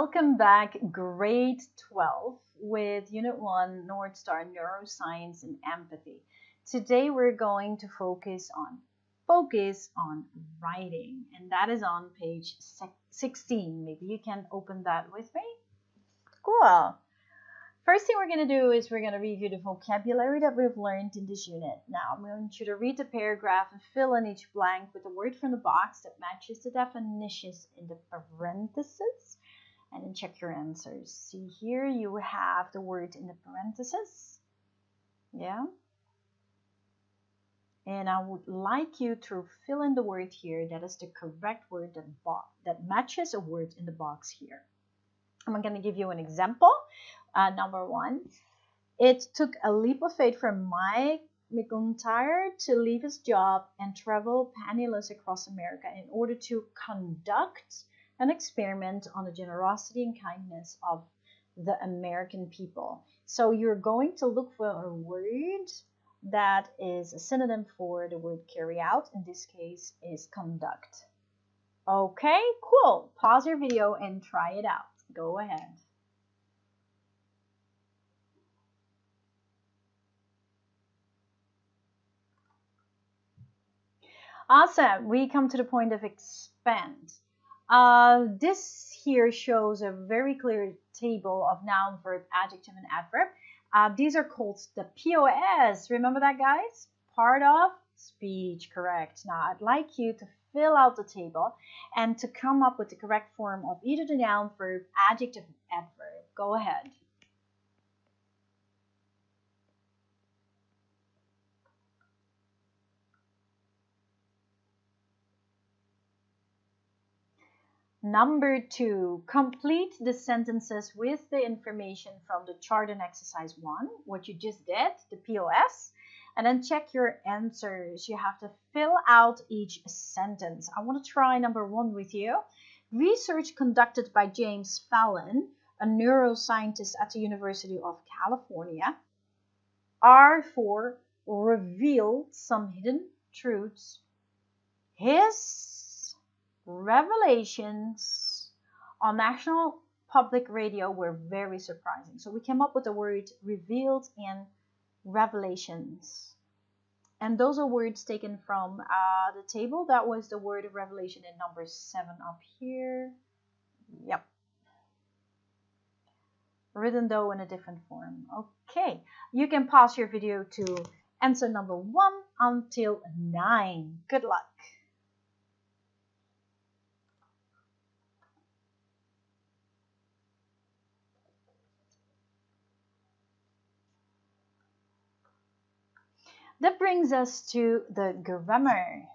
Welcome back, grade 12 with Unit 1, North Star Neuroscience and Empathy. Today we're going to focus on writing, and that is on page 16. Maybe you can open that with me. Cool. First thing we're going to do is we're going to review the vocabulary that we've learned in this unit. Now, I'm going you to read the paragraph and fill in each blank with a word from the box that matches the definitions in the parentheses. And then check your answers. See here, you have the word in the parentheses. Yeah. And I would like you to fill in the word here that is the correct word that matches a word in the box here. I'm going to give you an example. Number 1. It took a leap of faith for Mike McIntyre to leave his job and travel penniless across America in order to conduct an experiment on the generosity and kindness of the American people. So you're going to look for a word that is a synonym for the word carry out. In this case is conduct. Okay, cool. Pause your video and try it out. Go ahead. Awesome. We come to the point of expand. This here shows a very clear table of noun, verb, adjective, and adverb. These are called the POS. Remember that, guys? Part of speech, correct. Now, I'd like you to fill out the table and to come up with the correct form of either the noun, verb, adjective, and adverb. Go ahead. Number 2, complete the sentences with the information from the chart in exercise 1, what you just did, the POS, and then check your answers. You have to fill out each sentence. I want to try number 1 with you. Research conducted by James Fallon, a neuroscientist at the University of California, R4 revealed some hidden truths. His revelations on National Public Radio were very surprising. So we came up with the word revealed and revelations. And those are words taken from the table. That was the word of revelation in number 7 up here. Yep. Written though in a different form. Okay. You can pause your video to answer number 1 until 9. Good luck. That brings us to the grammar.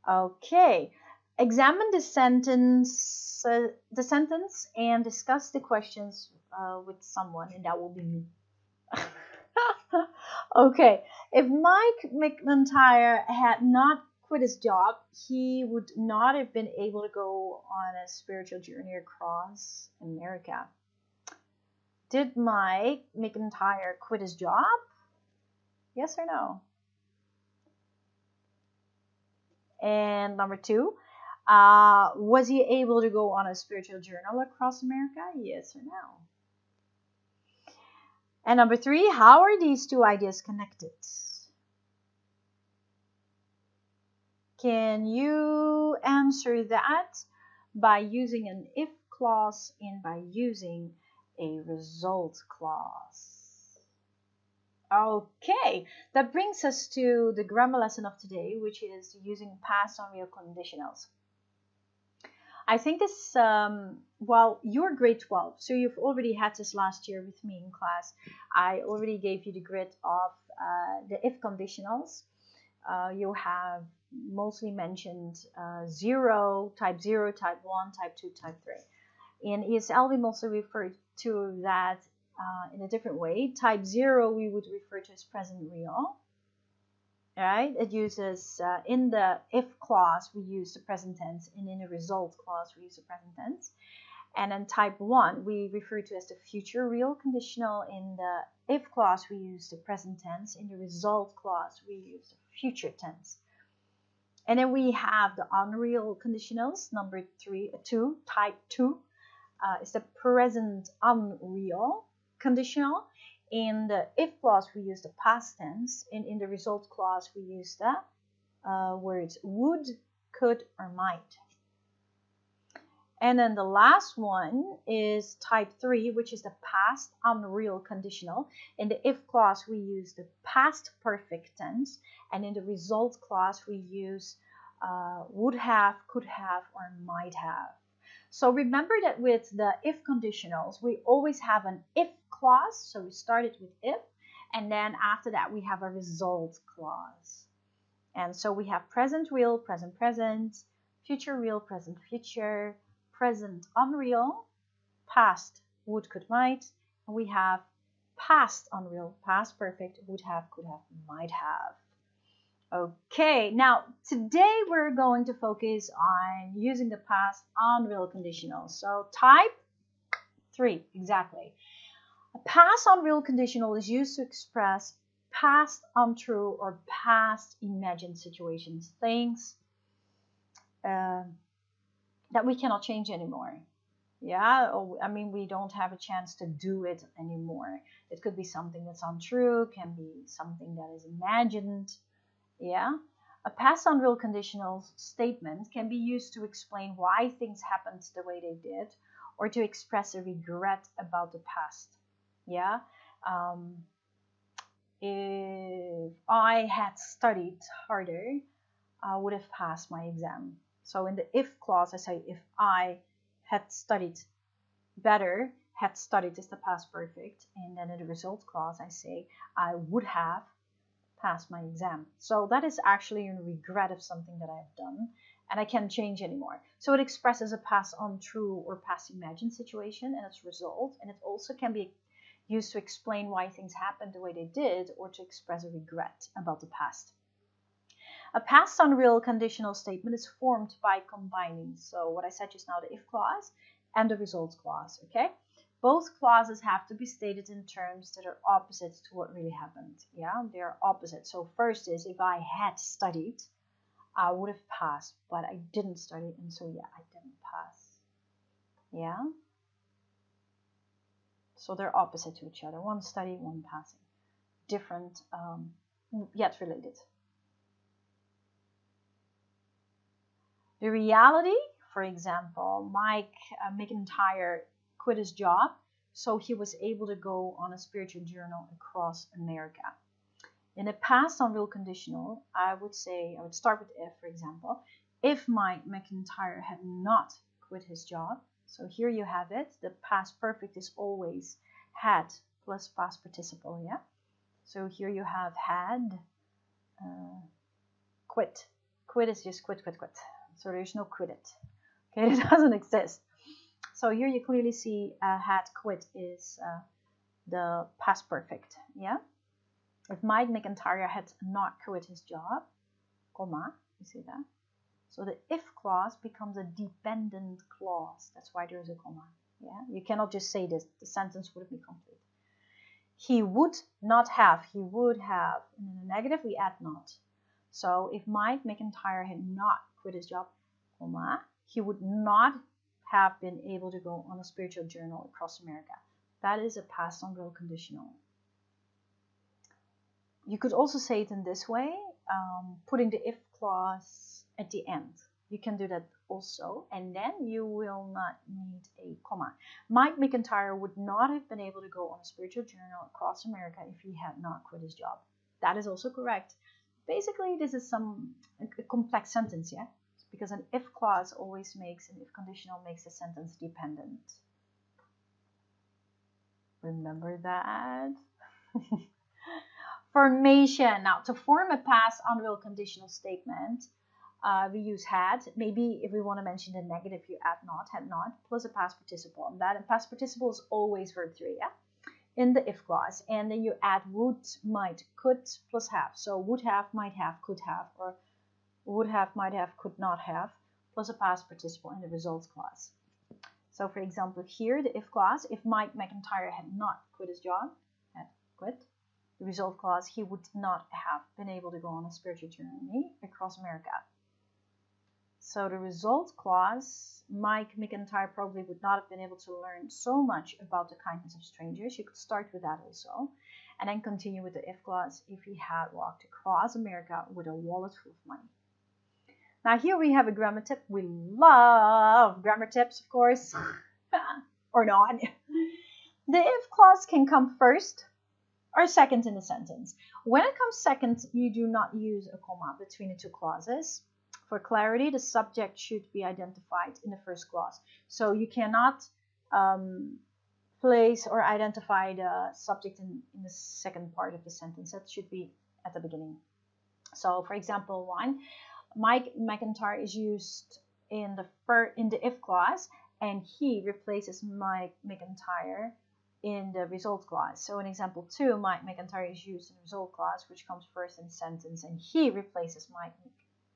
Okay, examine the sentence and discuss the questions with someone, and that will be me. Okay, if Mike McIntyre had not quit his job, he would not have been able to go on a spiritual journey across America. Did Mike McIntyre quit his job? Yes or no? And number 2, was he able to go on a spiritual journey across America? Yes or no? And number 3, how are these two ideas connected? Can you answer that by using an if clause and by using a result clause? Okay, that brings us to the grammar lesson of today, which is using past unreal conditionals. I think this, well, you're grade 12, so you've already had this last year with me in class. I already gave you the grid of the if conditionals. You have mostly mentioned 0, type 1, type 2, type 3. In ESL, we mostly refer to that in a different way. Type 0 we would refer to as present real. Right? It uses, in the if clause we use the present tense, and in the result clause we use the present tense. And then type 1 we refer to as the future real conditional. In the if clause we use the present tense. In the result clause we use the future tense. And then we have the unreal conditionals, number 2, type 2. is the present unreal conditional. In the if clause, we use the past tense, and in the result clause, we use the words would, could, or might. And then the last one is type 3, which is the past unreal conditional. In the if clause, we use the past perfect tense, and in the result clause, we use would have, could have, or might have. So remember that with the if conditionals, we always have an if clause. So we started with if, and then after that we have a result clause. And so we have present real, present present, future real, present future, present unreal, past would, could, might, and we have past unreal, past perfect, would have, could have, might have. Okay, now today we're going to focus on using the past unreal conditional. So type 3, exactly. A past unreal conditional is used to express past untrue or past imagined situations, things that we cannot change anymore. Yeah, I mean, we don't have a chance to do it anymore. It could be something that's untrue, can be something that is imagined. Yeah, a past unreal conditional statement can be used to explain why things happened the way they did, or to express a regret about the past. Yeah, if I had studied harder, I would have passed my exam. So in the if clause, I say if I had studied better, had studied is the past perfect, and then in the result clause, I say I would have passed my exam. So that is actually a regret of something that I've done, and I can't change anymore. So it expresses a past untrue or past imagined situation and its result, and it also can be used to explain why things happened the way they did, or to express a regret about the past. A past unreal conditional statement is formed by combining, so what I said just now, the if clause and the result clause, okay? Both clauses have to be stated in terms that are opposite to what really happened. Yeah, they are opposite. So first is, if I had studied, I would have passed, but I didn't study, and so yeah, I didn't pass. Yeah. So they're opposite to each other. One study, one passing. Different, yet related. The reality, for example, Mike McIntyre quit his job, so he was able to go on a spiritual journey across America. In a past unreal conditional, I would start with if, for example, if Mike McIntyre had not quit his job. So here you have it. The past perfect is always had plus past participle, yeah? So here you have had, quit. Quit is just quit, quit, quit. So there's no quit it. Okay, it doesn't exist. So here you clearly see had quit is the past perfect, yeah? If Mike McIntyre had not quit his job, comma, you see that? So the if clause becomes a dependent clause. That's why there's a comma, yeah? You cannot just say this. The sentence wouldn't be complete. He would not have, he would have. And in the negative, we add not. So if Mike McIntyre had not quit his job, comma, he would not have been able to go on a spiritual journey across America. That is a past unreal conditional. You could also say it in this way, putting the if clause at the end. You can do that also, and then you will not need a comma. Mike McIntyre would not have been able to go on a spiritual journey across America if he had not quit his job. That is also correct. Basically, this is a complex sentence, yeah? Because an if clause always makes, an if conditional makes a sentence dependent. Remember that? Formation. Now, to form a past unreal conditional statement, we use had. Maybe if we want to mention the negative, you add not, had not, plus a past participle. And that past participle is always verb 3, yeah? In the if clause. And then you add would, might, could, plus have. So would have, might have, could have, or would have, might have, could not have, plus a past participle in the results clause. So for example, here, the if clause, if Mike McIntyre had not quit his job, had quit, the result clause, he would not have been able to go on a spiritual journey across America. So the result clause, Mike McIntyre probably would not have been able to learn so much about the kindness of strangers. You could start with that also, and then continue with the if clause if he had walked across America with a wallet full of money. Now here we have a grammar tip. We love grammar tips, of course, or not. The if clause can come first or second in the sentence. When it comes second, you do not use a comma between the two clauses. For clarity, the subject should be identified in the first clause. So you cannot place or identify the subject in the second part of the sentence. That should be at the beginning. So for example, 1, Mike McIntyre is used in the if clause, and he replaces Mike McIntyre in the result clause. So in example 2, Mike McIntyre is used in the result clause, which comes first in the sentence, and he replaces Mike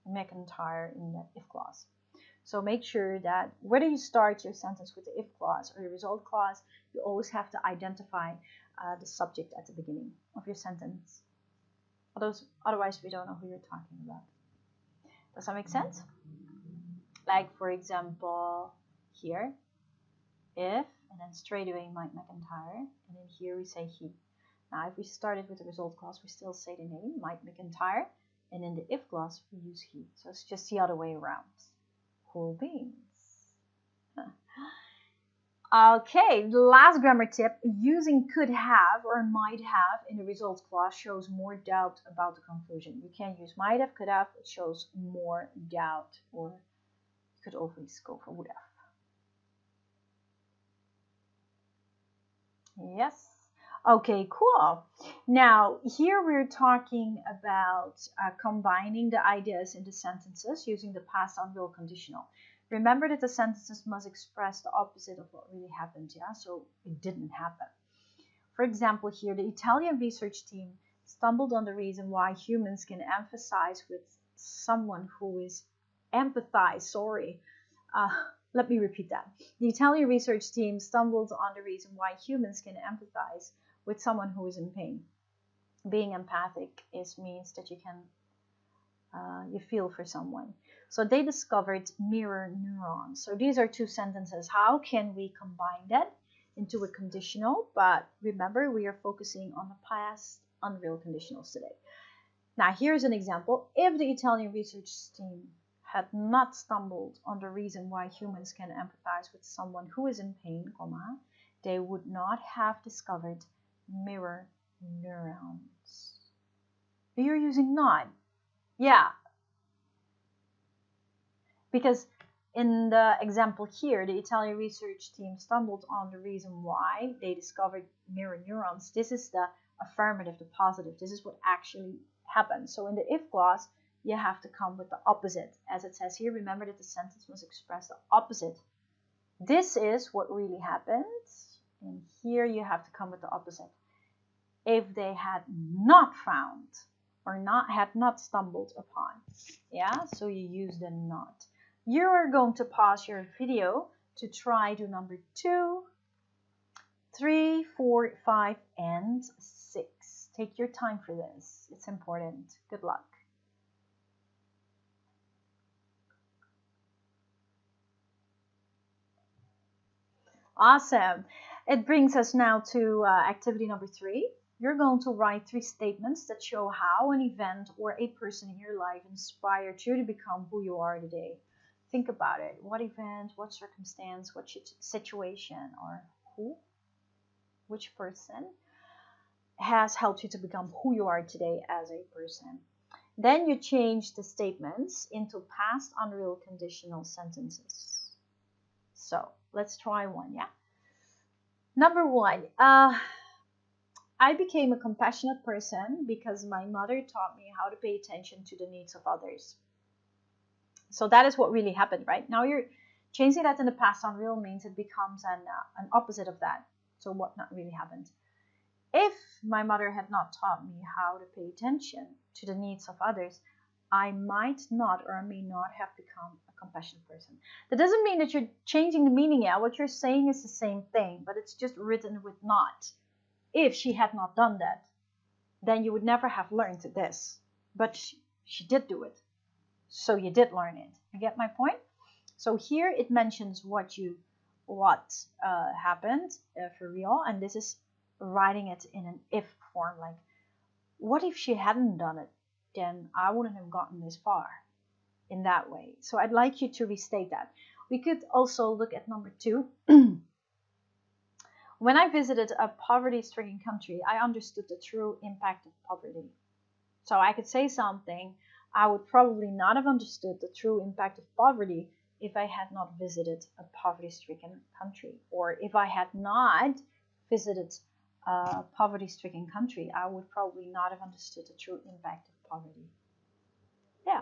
McIntyre in the if clause. So make sure that whether you start your sentence with the if clause or the result clause, you always have to identify the subject at the beginning of your sentence. Otherwise, we don't know who you're talking about. Does that make sense? Like, for example, here, if, and then straight away Mike McIntyre, and then here we say he. Now, if we started with the result clause, we still say the name, Mike McIntyre, and in the if clause, we use he. So it's just the other way around. Cool beans. Okay, the last grammar tip, using could have or might have in the result clause shows more doubt about the conclusion. You can't use might have, could have, it shows more doubt, or you could always go for would have. Yes. Okay, cool. Now, here we're talking about combining the ideas into sentences using the past unreal conditional. Remember that the sentences must express the opposite of what really happened, yeah? So it didn't happen. For example, here, the Italian research team stumbled on the reason why humans can empathize with someone who is let me repeat that. The Italian research team stumbled on the reason why humans can empathize with someone who is in pain. Being empathic means that you feel for someone. So they discovered mirror neurons. So these are two sentences. How can we combine that into a conditional? But remember, we are focusing on the past unreal conditionals today. Now here's an example. If the Italian research team had not stumbled on the reason why humans can empathize with someone who is in pain, they would not have discovered mirror neurons. You're using not. Yeah. Because in the example here, the Italian research team stumbled on the reason why they discovered mirror neurons. This is the affirmative, the positive. This is what actually happened. So in the if clause, you have to come with the opposite. As it says here, remember that the sentence must express the opposite. This is what really happened. And here you have to come with the opposite. If they had not found or had not stumbled upon. Yeah, so you use the not. You are going to pause your video to try to number 2, 3, 4, 5, and 6. Take your time for this. It's important. Good luck. Awesome. It brings us now to activity number 3. You're going to write 3 statements that show how an event or a person in your life inspired you to become who you are today. Think about it. What event, what circumstance, what situation, or which person has helped you to become who you are today as a person. Then you change the statements into past unreal conditional sentences. So let's try one, yeah? Number 1, I became a compassionate person because my mother taught me how to pay attention to the needs of others. So that is what really happened, right? Now you're changing that in the past unreal means it becomes an opposite of that. So what not really happened. If my mother had not taught me how to pay attention to the needs of others, I might not or may not have become a compassionate person. That doesn't mean that you're changing the meaning. Yeah, what you're saying is the same thing, but it's just written with not. If she had not done that, then you would never have learned this. But she did do it. So you did learn it. You get my point? So here it mentions what happened for real, and this is writing it in an if form, like what if she hadn't done it, then I wouldn't have gotten this far, in that way. So I'd like you to restate that. We could also look at number 2. When I visited a poverty-stricken country, I understood the true impact of poverty. So I could say something. I would probably not have understood the true impact of poverty if I had not visited a poverty-stricken country. Or if I had not visited a poverty-stricken country, I would probably not have understood the true impact of poverty. Yeah,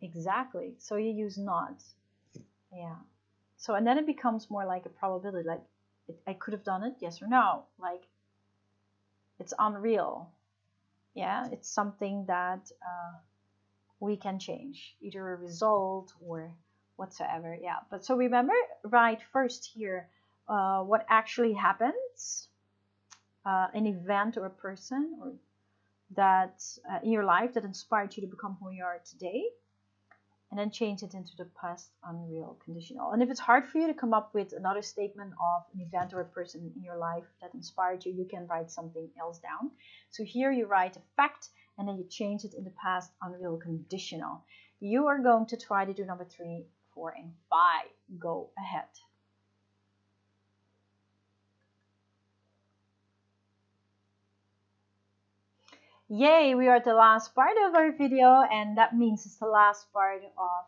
exactly. So you use not. Yeah. So, and then it becomes more like a probability, like I could have done it, yes or no. Like it's unreal. Yeah, it's something that we can change, either a result or whatsoever. Yeah, but so remember, write first here what actually happens, an event or a person or that in your life that inspired you to become who you are today, and then change it into the past unreal conditional. And if it's hard for you to come up with another statement of an event or a person in your life that inspired you, you can write something else down. So here you write a fact, and then you change it in the past unreal conditional. You are going to try to do number 3, 4, and 5. Go ahead. Yay, we are at the last part of our video, and that means it's the last part of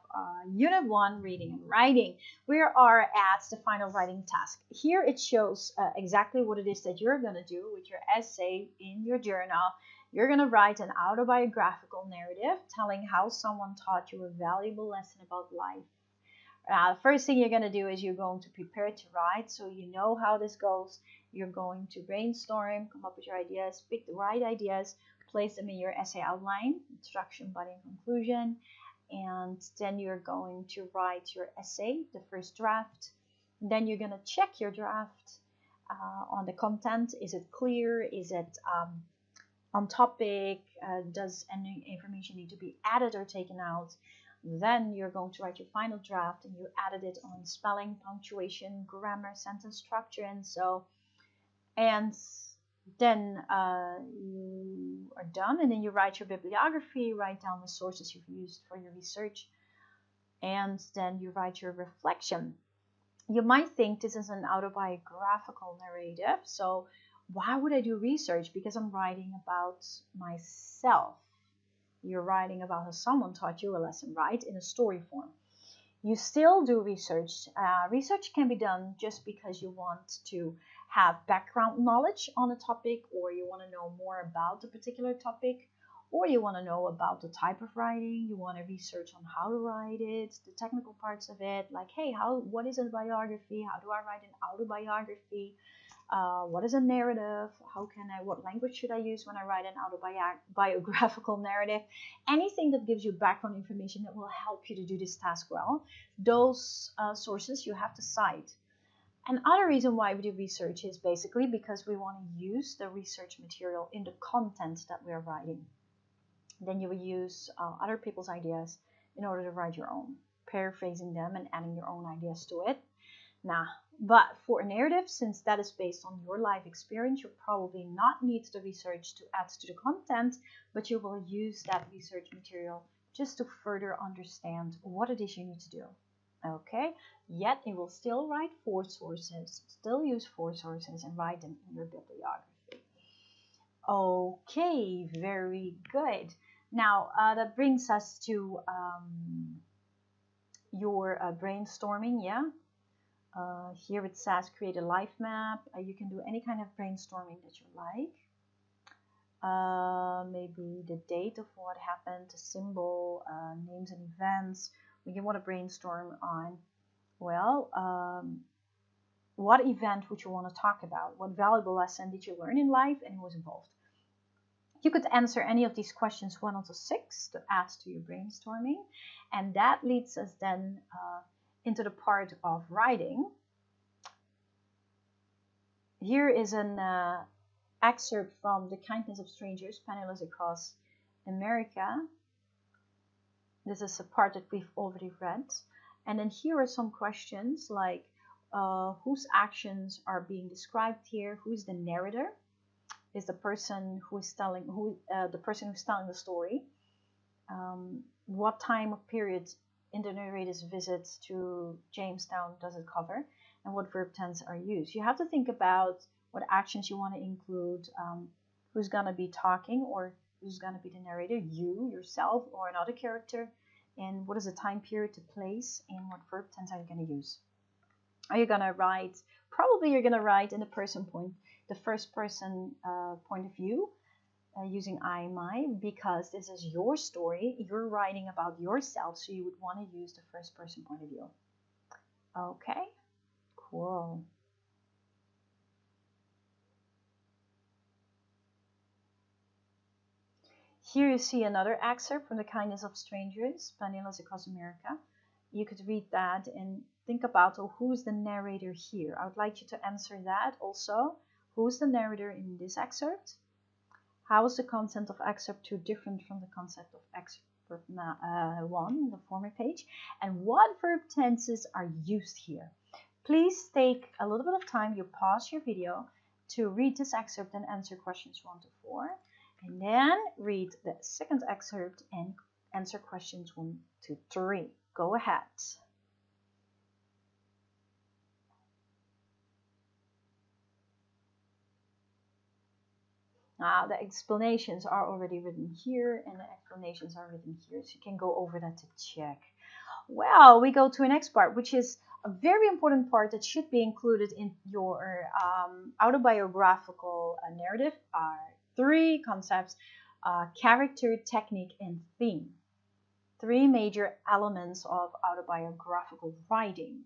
Unit 1, Reading and Writing. We are at the final writing task. Here it shows exactly what it is that you're going to do with your essay in your journal. You're going to write an autobiographical narrative telling how someone taught you a valuable lesson about life. The first thing you're going to do is you're going to prepare to write, so you know how this goes. You're going to brainstorm, come up with your ideas, pick the right ideas, place them in your essay outline, introduction, body, and conclusion, and then you're going to write your essay, the first draft. Then you're going to check your draft on the content. Is it clear? Is it on topic? Does any information need to be added or taken out? Then you're going to write your final draft, and you added it on spelling, punctuation, grammar, sentence structure, and so. And then you are done, and then you write your bibliography, write down the sources you've used for your research, and then you write your reflection. You might think this is an autobiographical narrative, so why would I do research? Because I'm writing about myself. You're writing about how someone taught you a lesson, right? In a story form. You still do research. Research can be done just because you want to have background knowledge on a topic, or you want to know more about a particular topic, or you want to know about the type of writing. You want to research on how to write it, the technical parts of it, like, hey, what is a biography? How do I write an autobiography? What is a narrative? What language should I use when I write an autobiographical narrative? Anything that gives you background information that will help you to do this task well, those sources you have to cite. Another reason why we do research is basically because we want to use the research material in the content that we're writing. Then you will use other people's ideas in order to write your own, paraphrasing them and adding your own ideas to it. But for a narrative, since that is based on your life experience, you probably not need the research to add to the content, but you will use that research material just to further understand what it is you need to do. Okay, yet you will still write 4 sources, still use 4 sources and write them in your bibliography. Okay, very good. Now, that brings us to your brainstorming, yeah? Here it says create a life map. You can do any kind of brainstorming that you like. Maybe the date of what happened, a symbol, names and events. You want to brainstorm on, well, what event would you want to talk about? What valuable lesson did you learn in life and who was involved? You could answer any of these questions 1 until 6 to add to your brainstorming. And that leads us then into the part of writing. Here is an excerpt from The Kindness of Strangers, Penniless Across America. This is a part that we've already read. And then here are some questions like whose actions are being described here? Who's the narrator? Is the person who is telling the person who's telling the story? What time of period in the narrator's visit to Jamestown does it cover? And what verb tense are used? You have to think about what actions you want to include, who's going to be talking or who's going to be the narrator, you, yourself, or another character, and what is the time period to place, and what verb tense are you going to use? Are you going to write, probably you're going to write in the first person point of view, using I, my, because this is your story, you're writing about yourself, so you would want to use the first person point of view. Okay, cool. Here you see another excerpt from The Kindness of Strangers, Penniless Across America. You could read that and think about, oh, who's the narrator here? I would like you to answer that also. Who's the narrator in this excerpt? How is the content of excerpt 2 different from the concept of excerpt 1, the former page? And what verb tenses are used here? Please take a little bit of time, you pause your video to read this excerpt and answer questions 1 to 4. And then read the second excerpt and answer questions 1 to 3. Go ahead. Now, the explanations are already written here, and the explanations are written here, so you can go over that to check. Well, we go to the next part, which is a very important part that should be included in your autobiographical narrative. 3 concepts: character, technique, and theme. 3 major elements of autobiographical writing.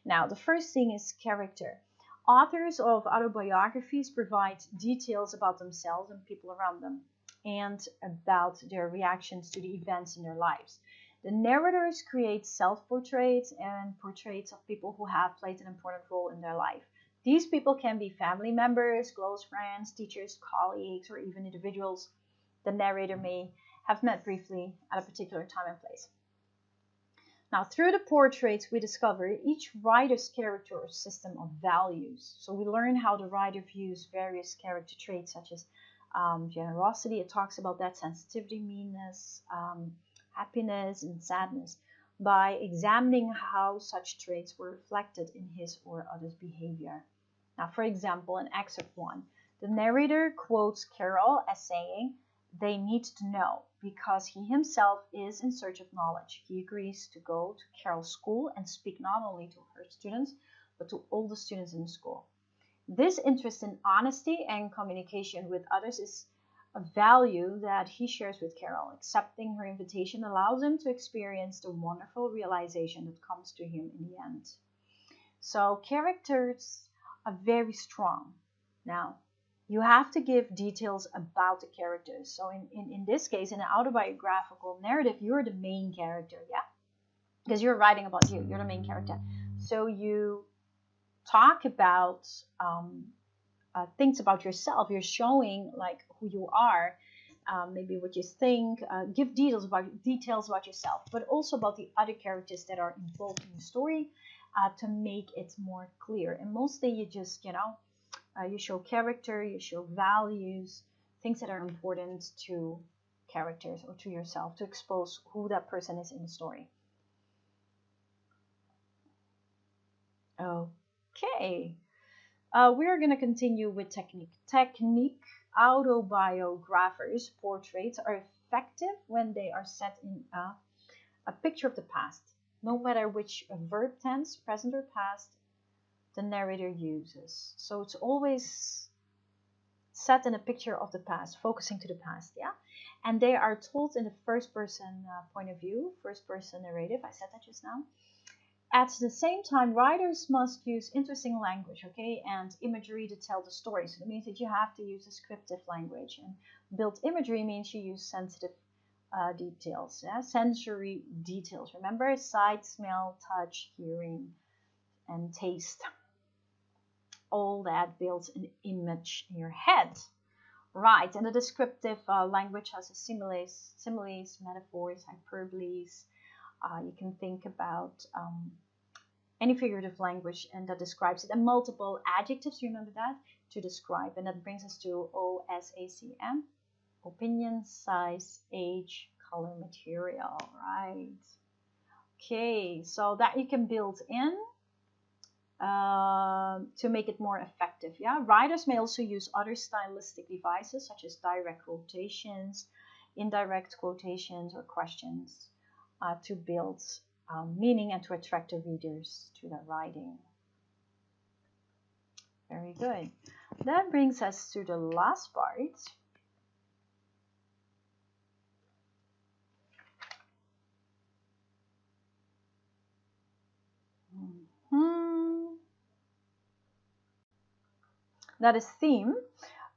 Now, the first thing is character. Authors of autobiographies provide details about themselves and people around them, and about their reactions to the events in their lives. The narrators create self-portraits and portraits of people who have played an important role in their life. These people can be family members, close friends, teachers, colleagues, or even individuals the narrator may have met briefly at a particular time and place. Now, through the portraits, we discover each writer's character or system of values. So we learn how the writer views various character traits such as generosity. It talks about that, sensitivity, meanness, happiness, and sadness, by examining how such traits were reflected in his or others' behavior. Now, for example, in excerpt 1, the narrator quotes Carol as saying, "They need to know," because he himself is in search of knowledge. He agrees to go to Carol's school and speak not only to her students, but to all the students in the school. This interest in honesty and communication with others is a value that he shares with Carol. Accepting her invitation allows him to experience the wonderful realization that comes to him in the end. So characters are very strong. Now, you have to give details about the characters. So in this case, in an autobiographical narrative, you're the main character, yeah? Because you're writing about you. You're the main character. So you talk about things about yourself. You're showing like who you are, maybe what you think. Give details about yourself, but also about the other characters that are involved in the story, to make it more clear. And mostly you just, you show character, you show values, things that are important to characters or to yourself, to expose who that person is in the story. Okay. We're going to continue with technique. Autobiographers' portraits are effective when they are set in a picture of the past, no matter which verb tense, present or past, the narrator uses. So it's always set in a picture of the past, focusing to the past, yeah? And they are told in the first person point of view, first person narrative. I said that just now. At the same time, writers must use interesting language, okay, and imagery to tell the story. So it means that you have to use descriptive language. And built imagery means you use sensitive details, yeah? Sensory details. Remember, sight, smell, touch, hearing, and taste. All that builds an image in your head. Right, and the descriptive language has a similes, metaphors, hyperboles. You can think about any figurative language and that describes it, and multiple adjectives, remember that, to describe. And that brings us to OSACM, opinion, size, age, color, material, right? Okay, so that you can build in to make it more effective. Yeah, writers may also use other stylistic devices such as direct quotations, indirect quotations, or questions to build meaning and to attract the readers to the writing. Very good. That brings us to the last part. That is theme.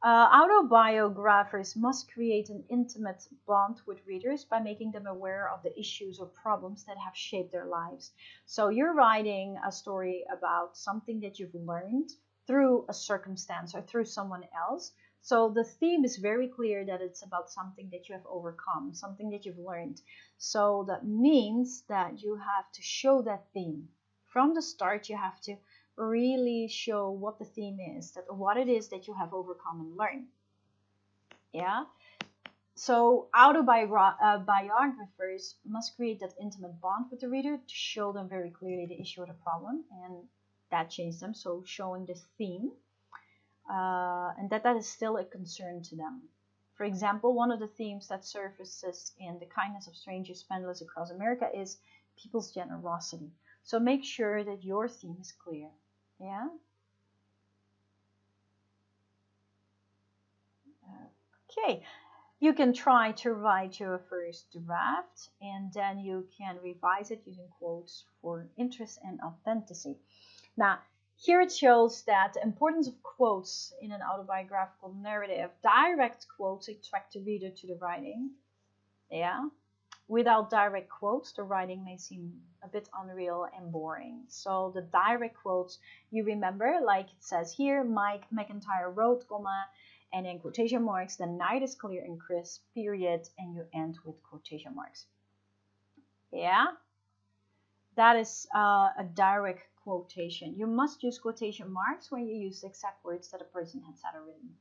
Autobiographers must create an intimate bond with readers by making them aware of the issues or problems that have shaped their lives. So you're writing a story about something that you've learned through a circumstance or through someone else. So the theme is very clear that it's about something that you have overcome, something that you've learned. So that means that you have to show that theme. From the start, you have to really show what the theme is, that what it is that you have overcome and learned. Yeah. So autobiographers must create that intimate bond with the reader to show them very clearly the issue or the problem, and that changes them. So showing the theme, and that is still a concern to them. For example, one of the themes that surfaces in The Kindness of Strangers Penniless Across America is people's generosity. So make sure that your theme is clear. Yeah. Okay. You can try to write your first draft and then you can revise it using quotes for interest and authenticity. Now, here it shows that the importance of quotes in an autobiographical narrative. Direct quotes attract the reader to the writing. Yeah. Without direct quotes, the writing may seem a bit unreal and boring. So the direct quotes, you remember, like it says here, Mike McIntyre wrote, comma, and then quotation marks, the night is clear and crisp, period, and you end with quotation marks. Yeah, that is a direct quotation. You must use quotation marks when you use the exact words that a person had said or written.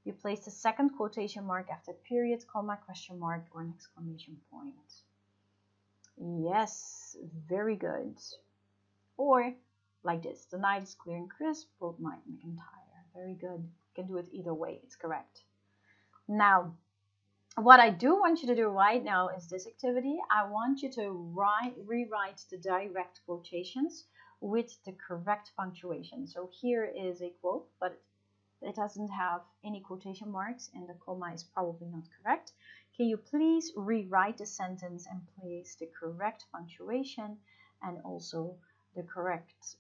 You place the second quotation mark after period, comma, question mark, or an exclamation point. Yes, very good. Or like this, the night is clear and crisp, wrote Mike McIntyre. Very good. You can do it either way, it's correct. Now, what I do want you to do right now is this activity. I want you to rewrite the direct quotations with the correct punctuation. So here is a quote, but it doesn't have any quotation marks and the comma is probably not correct. Can you please rewrite the sentence and place the correct punctuation and also the correct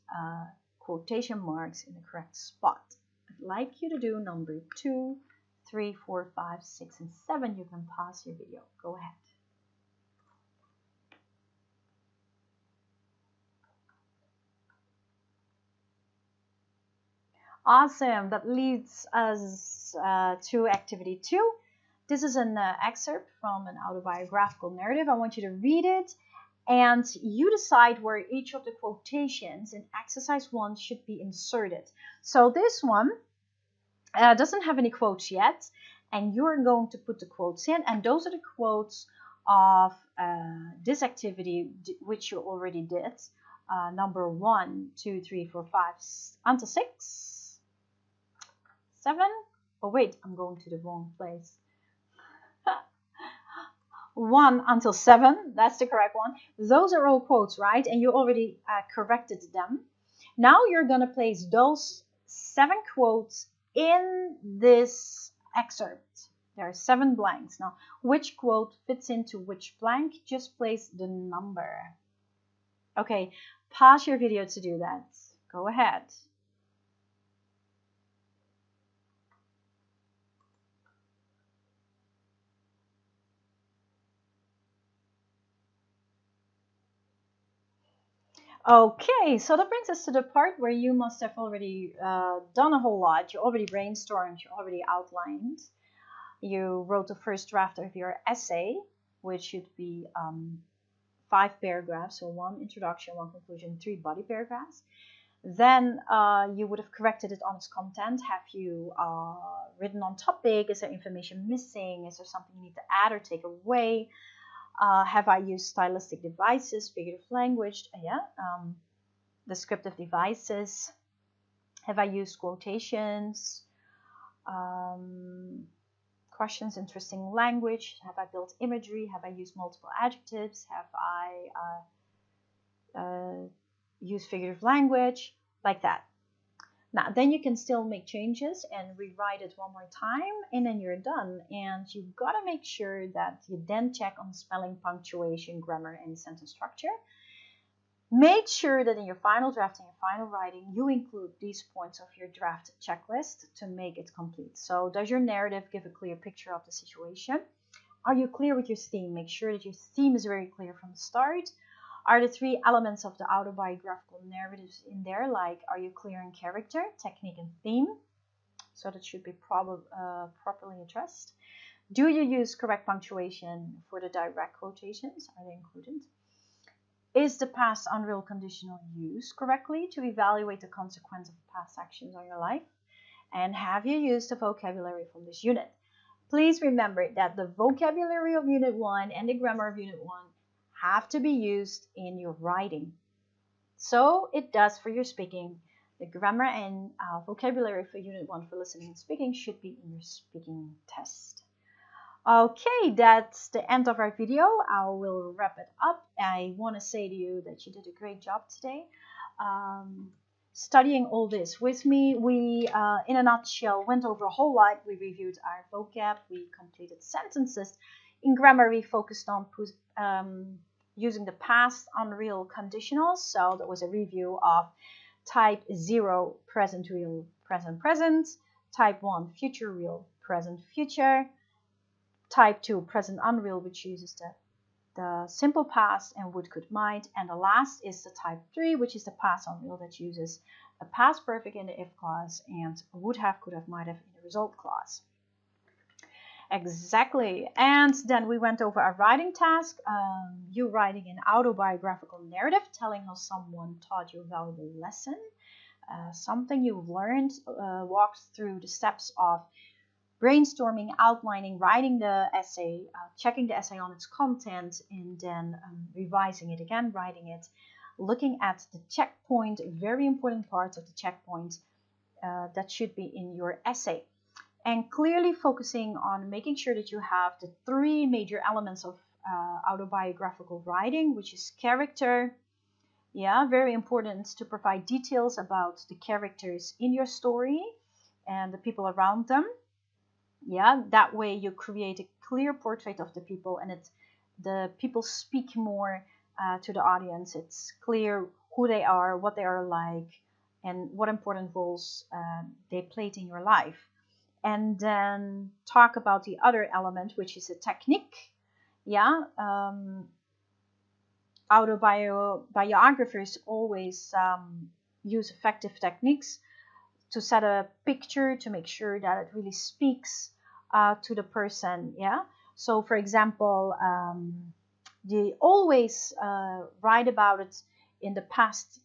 quotation marks in the correct spot? I'd like you to do number 2, 3, 4, 5, 6, and 7. You can pause your video. Go ahead. Awesome. That leads us to activity 2. This is an excerpt from an autobiographical narrative. I want you to read it and you decide where each of the quotations in exercise 1 should be inserted. So this one doesn't have any quotes yet, and you're going to put the quotes in, and those are the quotes of this activity which you already did. Number 1, 2, 3, 4, 5 until 6, 7. Oh wait, I'm going to the wrong place. 1 until 7, that's the correct one. Those are all quotes, right? And you already corrected them. Now you're going to place those 7 quotes in this excerpt. There are 7 blanks. Now, which quote fits into which blank? Just place the number. Okay, pause your video to do that. Go ahead. Okay, so that brings us to the part where you must have already done a whole lot. You already brainstormed, you already outlined. You wrote the first draft of your essay, which should be 5 paragraphs, so 1 introduction, 1 conclusion, 3 body paragraphs. Then you would have corrected it on its content. Have you written on topic? Is there information missing? Is there something you need to add or take away? Have I used stylistic devices, figurative language? Descriptive devices. Have I used quotations? Questions, interesting language. Have I built imagery? Have I used multiple adjectives? Have I used figurative language? Like that. Now, then you can still make changes and rewrite it one more time, and then you're done. And you've got to make sure that you then check on spelling, punctuation, grammar, and sentence structure. Make sure that in your final draft and your final writing, you include these points of your draft checklist to make it complete. So does your narrative give a clear picture of the situation? Are you clear with your theme? Make sure that your theme is very clear from the start. Are the 3 elements of the autobiographical narratives in there? Like, are you clear in character, technique, and theme? So that should be properly addressed. Do you use correct punctuation for the direct quotations? Are they included? Is the past unreal conditional used correctly to evaluate the consequence of past actions on your life? And have you used the vocabulary from this unit? Please remember that the vocabulary of Unit 1 and the grammar of Unit 1 have to be used in your writing. So it does for your speaking. The grammar and vocabulary for Unit 1 for listening and speaking should be in your speaking test. Okay, that's the end of our video. I will wrap it up. I want to say to you that you did a great job today. Studying all this with me, we, in a nutshell, went over a whole lot. We reviewed our vocab, we completed sentences. In grammar, we focused on using the past unreal conditionals. So there was a review of type 0, present real, present present, type 1, future real, present future, type 2, present unreal, which uses the simple past and would, could, might, and the last is the type 3, which is the past unreal that uses a past perfect in the if clause and would have, could have, might have in the result clause. Exactly. And then we went over our writing task. You writing an autobiographical narrative telling how someone taught you a valuable lesson, something you've learned, walked through the steps of brainstorming, outlining, writing the essay, checking the essay on its content, and then revising it again, writing it, looking at the checkpoint, very important parts of the checkpoint that should be in your essay. And clearly focusing on making sure that you have the 3 major elements of autobiographical writing, which is character. Yeah, very important to provide details about the characters in your story and the people around them. Yeah, that way you create a clear portrait of the people, and the people speak more to the audience. It's clear who they are, what they are like, and what important roles they played in your life. And then talk about the other element, which is a technique. Yeah, autobiographers always use effective techniques to set a picture, to make sure that it really speaks to the person. Yeah. So, for example, they always write about it in the past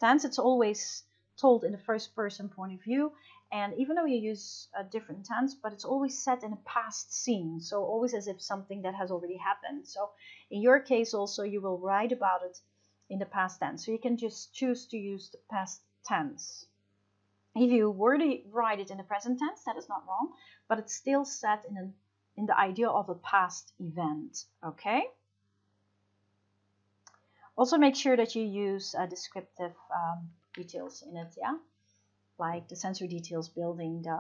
tense. It's always told in the first person point of view. And even though you use a different tense, but it's always set in a past scene. So always as if something that has already happened. So in your case also, you will write about it in the past tense. So you can just choose to use the past tense. If you were to write it in the present tense, that is not wrong, but it's still set in the idea of a past event, okay? Also make sure that you use descriptive details in it, yeah? Like the sensory details, building the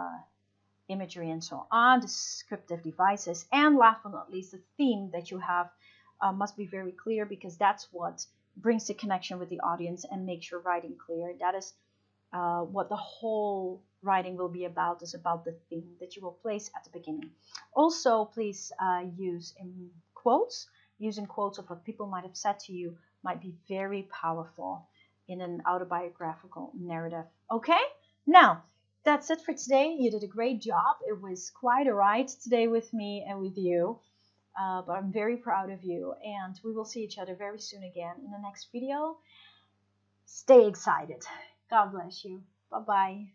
imagery and so on, descriptive devices, and last but not least, the theme that you have must be very clear, because that's what brings the connection with the audience and makes your writing clear. That is what the whole writing will be about, is about the theme that you will place at the beginning. Also, please use in quotes. Using quotes of what people might have said to you might be very powerful in an autobiographical narrative. Okay? Now, that's it for today. You did a great job. It was quite a ride today with me and with you. But I'm very proud of you, and we will see each other very soon again in the next video. Stay excited. God bless you. Bye-bye.